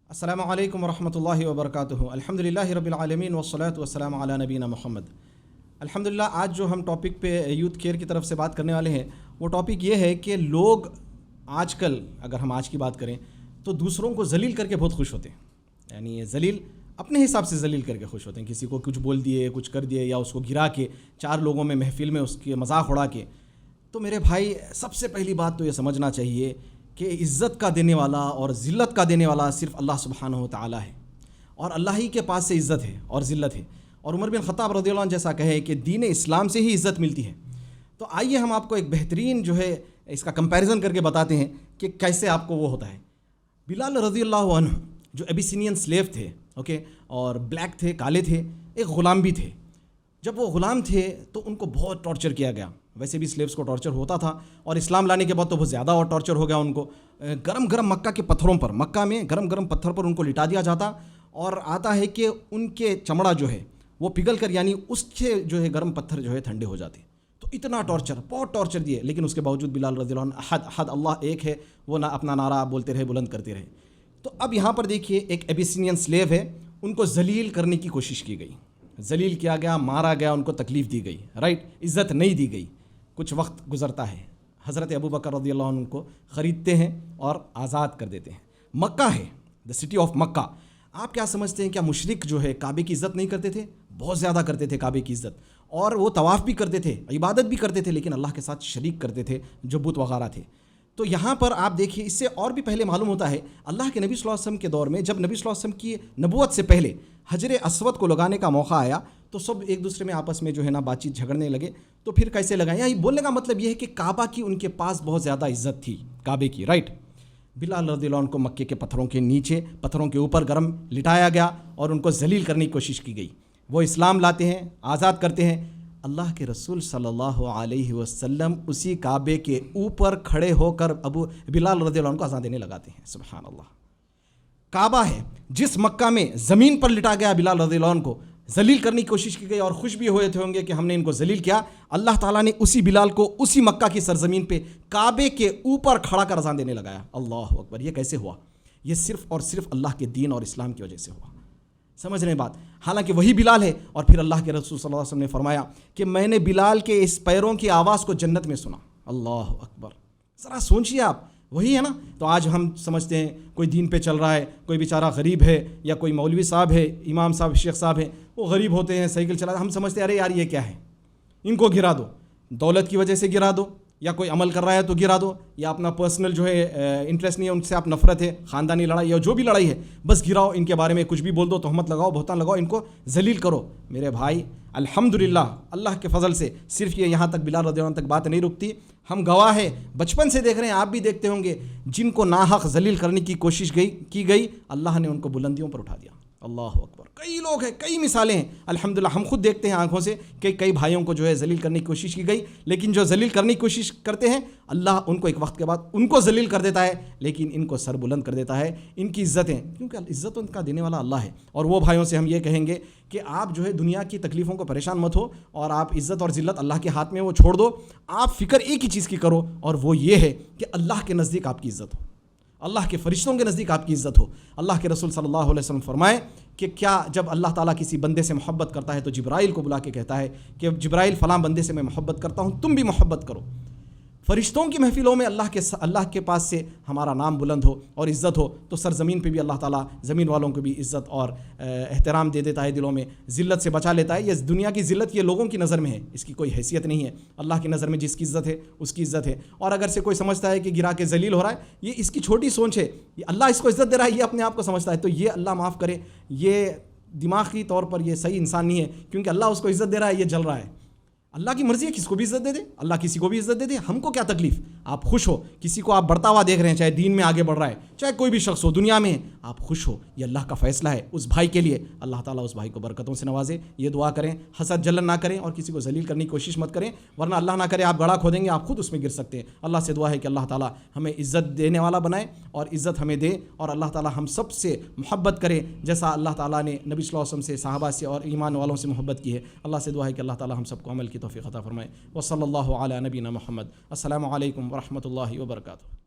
السلام علیکم ورحمۃ اللہ وبرکاتہ۔ الحمدللہ رب العالمین والصلاۃ والسلام علی نبینا محمد۔ الحمدللہ آج جو ہم ٹاپک پہ یوتھ کیئر کی طرف سے بات کرنے والے ہیں وہ ٹاپک یہ ہے کہ لوگ آج کل، اگر ہم آج کی بات کریں تو دوسروں کو ذلیل کر کے بہت خوش ہوتے ہیں، یعنی ذلیل اپنے حساب سے ذلیل کر کے خوش ہوتے ہیں، کسی کو کچھ بول دیے، کچھ کر دیے، یا اس کو گرا کے چار لوگوں میں محفل میں اس کے مذاق اڑا کے۔ تو میرے بھائی، سب سے پہلی بات تو یہ سمجھنا چاہیے کہ عزت کا دینے والا اور ذلت کا دینے والا صرف اللہ سبحانہ و تعالیٰ ہے، اور اللہ ہی کے پاس سے عزت ہے اور ذلت ہے۔ اور عمر بن خطاب رضی اللہ عنہ جیسا کہے کہ دین اسلام سے ہی عزت ملتی ہے۔ تو آئیے ہم آپ کو ایک بہترین جو ہے اس کا کمپیریزن کر کے بتاتے ہیں کہ کیسے آپ کو وہ ہوتا ہے۔ بلال رضی اللہ عنہ جو ابیسینین سلیو تھے، اور بلیک تھے، کالے تھے، ایک غلام بھی تھے۔ جب وہ غلام تھے تو ان کو بہت ٹارچر کیا گیا، ویسے بھی سلیوز کو ٹارچر ہوتا تھا، اور اسلام لانے کے بعد تو بہت زیادہ اور ٹارچر ہو گیا ان کو۔ گرم گرم مکہ کے پتھروں پر، مکہ میں گرم گرم پتھر پر ان کو لٹا دیا جاتا، اور آتا ہے کہ ان کے چمڑا جو ہے وہ پگھل کر، یعنی اس کے جو ہے گرم پتھر جو ہے ٹھنڈے ہو جاتے۔ تو اتنا ٹارچر، بہت ٹارچر دیے، لیکن اس کے باوجود بلال رضی اللہ عنہ احد اللہ ایک ہے، وہ نہ اپنا نعرہ بولتے رہے، بلند کرتے رہے۔ تو اب یہاں پر دیکھیے، ایک ابیسینین سلیو ہے، ان کو ذلیل کرنے کی کوشش کی گئی، ذلیل کیا گیا، مارا گیا، ان کو تکلیف دی گئی، عزت نہیں دی گئی۔ کچھ وقت گزرتا ہے، حضرت ابوبکر رضی اللہ عنہ کو خریدتے ہیں اور آزاد کر دیتے ہیں۔ مکہ ہے، دا سٹی آف مکہ۔ آپ کیا سمجھتے ہیں، کیا مشرک جو ہے کعبے کی عزت نہیں کرتے تھے؟ بہت زیادہ کرتے تھے کعبے کی عزت، اور وہ طواف بھی کرتے تھے، عبادت بھی کرتے تھے، لیکن اللہ کے ساتھ شریک کرتے تھے جو بت وغیرہ تھے۔ تو یہاں پر آپ دیکھیے، اس سے اور بھی پہلے معلوم ہوتا ہے، اللہ کے نبی صلی اللہ علیہ وسلم کے دور میں، جب نبی صلی اللہ علیہ وسلم کی نبوت سے پہلے حجر اسود کو لگانے کا موقع آیا تو سب ایک دوسرے میں آپس میں جو ہے نا بات چیت جھگڑنے لگے۔ تو پھر کیسے لگائیں؟ یہی بولنے کا مطلب یہ ہے کہ کعبہ کی ان کے پاس بہت زیادہ عزت تھی، کعبے کی، بلال رضی اللہ عنہ کو مکے کے پتھروں کے نیچے، پتھروں کے اوپر گرم لٹایا گیا اور ان کو ذلیل کرنے کی کوشش کی گئی۔ وہ اسلام لاتے ہیں، آزاد کرتے ہیں۔ اللہ کے رسول صلی اللہ علیہ وسلم اسی کعبے کے اوپر کھڑے ہو کر بلال رضی اللہ عنہ کو اذان دینے لگاتے ہیں۔ سبحان اللہ، کعبہ ہے جس مکہ میں زمین پر لٹا گیا بلال رضی اللہ عنہ کو، ذلیل کرنے کی کوشش کی گئی، اور خوش بھی ہوئے تھے ہوں گے کہ ہم نے ان کو ذلیل کیا۔ اللہ تعالیٰ نے اسی بلال کو اسی مکہ کی سرزمین پہ کعبے کے اوپر کھڑا کر اذان دینے لگایا۔ اللہ اکبر! یہ کیسے ہوا؟ یہ صرف اور صرف اللہ کے دین اور اسلام کی وجہ سے ہوا۔ سمجھ رہے ہیں بات؟ حالانکہ وہی بلال ہے، اور پھر اللہ کے رسول صلی اللہ علیہ وسلم نے فرمایا کہ میں نے بلال کے اس پیروں کی آواز کو جنت میں سنا۔ اللہ اکبر! ذرا سوچیے آپ، وہی ہے نا۔ تو آج ہم سمجھتے ہیں کوئی دین پہ چل رہا ہے، کوئی بیچارہ غریب ہے، یا کوئی مولوی صاحب ہے، امام صاحب، شیخ صاحب ہیں، وہ غریب ہوتے ہیں، سائیکل چلا، ہم سمجھتے ہیں ارے یار یہ کیا ہے، ان کو گرا دو، دولت کی وجہ سے گرا دو، یا کوئی عمل کر رہا ہے تو گرا دو، یا اپنا پرسنل جو ہے انٹرسٹ نہیں ہے، ان سے آپ نفرت ہے، خاندانی لڑائی یا جو بھی لڑائی ہے، بس گراؤ، ان کے بارے میں کچھ بھی بول دو، تہمت لگاؤ، بہتان لگاؤ، ان کو ذلیل کرو۔ میرے بھائی، الحمدللہ اللہ کے فضل سے صرف یہ یہاں تک بلال رضی اللہ عنہ تک بات نہیں رکتی۔ ہم گواہ ہیں، بچپن سے دیکھ رہے ہیں، آپ بھی دیکھتے ہوں گے، جن کو ناحق ذلیل کرنے کی کوشش کی گئی، اللہ نے ان کو بلندیوں پر اٹھا دیا۔ اللہ اکبر! کئی لوگ ہیں، کئی مثالیں ہیں الحمدللہ، ہم خود دیکھتے ہیں آنکھوں سے کہ کئی بھائیوں کو جو ہے ذلیل کرنے کی کوشش کی گئی، لیکن جو ذلیل کرنے کی کوشش کرتے ہیں اللہ ان کو ایک وقت کے بعد ان کو ذلیل کر دیتا ہے، لیکن ان کو سر بلند کر دیتا ہے، ان کی عزتیں، کیونکہ عزت ان کا دینے والا اللہ ہے۔ اور وہ بھائیوں سے ہم یہ کہیں گے کہ آپ جو ہے دنیا کی تکلیفوں کو پریشان مت ہو، اور آپ عزت اور ذلت اللہ کے ہاتھ میں وہ چھوڑ دو۔ آپ فکر ایک ہی چیز کی کرو، اور وہ یہ ہے کہ اللہ کے نزدیک آپ کی عزت ہو، اللہ کے فرشتوں کے نزدیک آپ کی عزت ہو۔ اللہ کے رسول صلی اللہ علیہ وسلم فرمائے کہ کیا جب اللہ تعالیٰ کسی بندے سے محبت کرتا ہے تو جبرائیل کو بلا کے کہتا ہے کہ جبرائیل فلاں بندے سے میں محبت کرتا ہوں، تم بھی محبت کرو۔ فرشتوں کی محفلوں میں اللہ کے پاس سے ہمارا نام بلند ہو اور عزت ہو، تو سرزمین پہ بھی اللہ تعالیٰ زمین والوں کو بھی عزت اور احترام دے دیتا ہے، دلوں میں ذلت سے بچا لیتا ہے۔ یہ دنیا کی ذلت یہ لوگوں کی نظر میں ہے، اس کی کوئی حیثیت نہیں ہے۔ اللہ کی نظر میں جس کی عزت ہے اس کی عزت ہے، اور اگر سے کوئی سمجھتا ہے کہ گرا کے ذلیل ہو رہا ہے، یہ اس کی چھوٹی سوچ ہے، یہ اللہ اس کو عزت دے رہا ہے، یہ اپنے آپ کو سمجھتا ہے، تو یہ اللہ معاف کرے، یہ دماغی طور پر یہ صحیح انسان نہیں ہے، کیونکہ اللہ اس کو عزت دے رہا ہے، یہ جل رہا ہے۔ اللہ کی مرضی ہے، کس کو بھی عزت دے دے، اللہ کسی کو بھی عزت دے دے، ہم کو کیا تکلیف؟ آپ خوش ہو، کسی کو آپ بڑھتا ہوا دیکھ رہے ہیں، چاہے دین میں آگے بڑھ رہا ہے، چاہے کوئی بھی شخص ہو دنیا میں، آپ خوش ہو، یہ اللہ کا فیصلہ ہے اس بھائی کے لیے۔ اللہ تعالیٰ اس بھائی کو برکتوں سے نوازے، یہ دعا کریں، حسد جلن نہ کریں، اور کسی کو ذلیل کرنے کی کوشش مت کریں، ورنہ اللہ نہ کرے آپ گڑھا کھودیں گے، آپ خود اس میں گر سکتے ہیں۔ اللہ سے دعا ہے کہ اللہ تعالیٰ ہمیں عزت دینے والا بنائے اور عزت ہمیں دے، اور اللہ تعالیٰ ہم سب سے محبت کرے جیسا اللہ تعالیٰ نے نبی صلی اللہ علیہ وسلم سے، صحابہ سے اور ایمان والوں سے محبت کی ہے۔ اللہ سے دعا ہے کہ اللہ تعالیٰ ہم سب کو عمل کی توفیق عطا فرمائے۔ وصلی اللہ علی نبینا محمد۔ السلام علیکم ورحمۃ اللہ وبرکاتہ۔